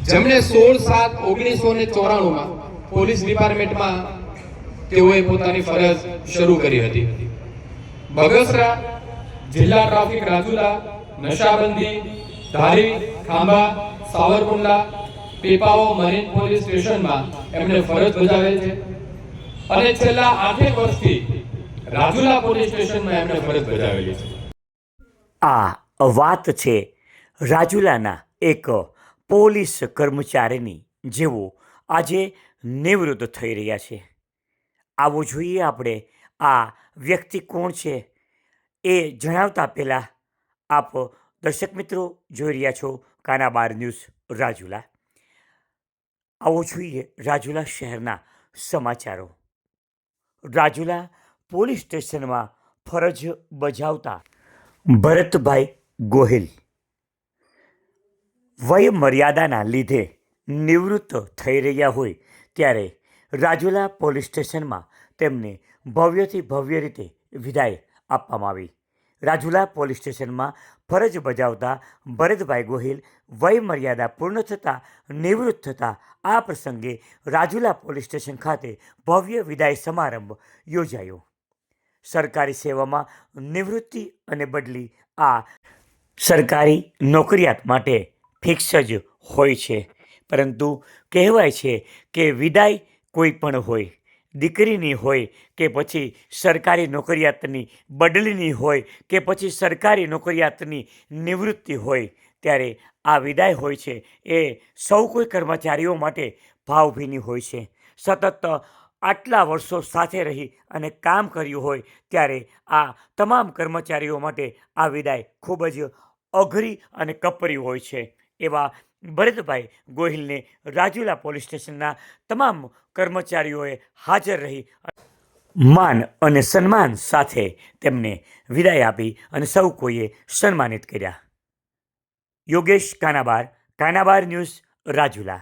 જેમણે 16/7/1994 પોલીસ ડિપાર્ટમેન્ટમાં તેઓએ પોતાની ફરજ શરૂ કરી હતી। બગસરા જિલ્લા ટ્રાફિક રાજુલા નશાબંધી ધારી ખાંભા સાવરકુંડલા પીપાવાવ મરીન પોલીસ સ્ટેશનમાં એમણે ફરજ બજાવેલ છે અને છેલ્લા 8 વર્ષથી રાજુલા પોલીસ સ્ટેશનમાં એમણે ફરજ બજાવેલી છે। આ વાત છે રાજુલાના એક પોલીસ કર્મચારીની, જેઓ આજે નિવૃત્ત થઈ રહ્યા છે। આવો જોઈએ આપણે આ વ્યક્તિ કોણ છે એ જણાવતા પહેલાં આપ દર્શક મિત્રો જોઈ રહ્યા છો કાના બાર ન્યૂઝ રાજુલા। આવો જોઈએ રાજુલા શહેરના સમાચારો। રાજુલા પોલીસ સ્ટેશનમાં ફરજ બજાવતા ભરતભાઈ ગોહિલ વય મર્યાદાના લીધે નિવૃત્ત થઈ રહ્યા હોય ત્યારે રાજુલા પોલીસ સ્ટેશનમાં તેમને ભવ્યથી ભવ્ય રીતે વિદાય આપવામાં આવી। રાજુલા પોલીસ સ્ટેશનમાં ફરજ બજાવતા ભરતભાઈ ગોહિલ વય મર્યાદા પૂર્ણ થતાં નિવૃત્ત થતાં આ પ્રસંગે રાજુલા પોલીસ સ્ટેશન ખાતે ભવ્ય વિદાય સમારંભ યોજાયો। સરકારી સેવામાં નિવૃત્તિ અને બદલી આ સરકારી નોકરિયાત માટે ફિક્સ જ હોય છે, પરંતુ કહેવાય છે કે વિદાય કોઈ પણ હોય, દીકરીની હોય કે પછી સરકારી નોકરિયાતની બદલીની હોય કે પછી સરકારી નોકરિયાતની નિવૃત્તિ હોય, ત્યારે આ વિદાય હોય છે એ સૌ કોઈ કર્મચારીઓ માટે ભાવભીની હોય છે। સતત આટલા વર્ષો સાથે રહી અને કામ કર્યું હોય ત્યારે આ તમામ કર્મચારીઓ માટે આ વિદાય ખૂબ જ અઘરી અને કપરી હોય છે। એવા ભરતભાઈ ગોહિલને રાજુલા પોલીસ સ્ટેશનના તમામ કર્મચારીઓએ હાજર રહી માન અને સન્માન સાથે તેમને વિદાય આપી અને સૌ કોઈએ સન્માનિત કર્યા। યોગેશ કાનાબાર, કાનાબાર ન્યૂઝ રાજુલા।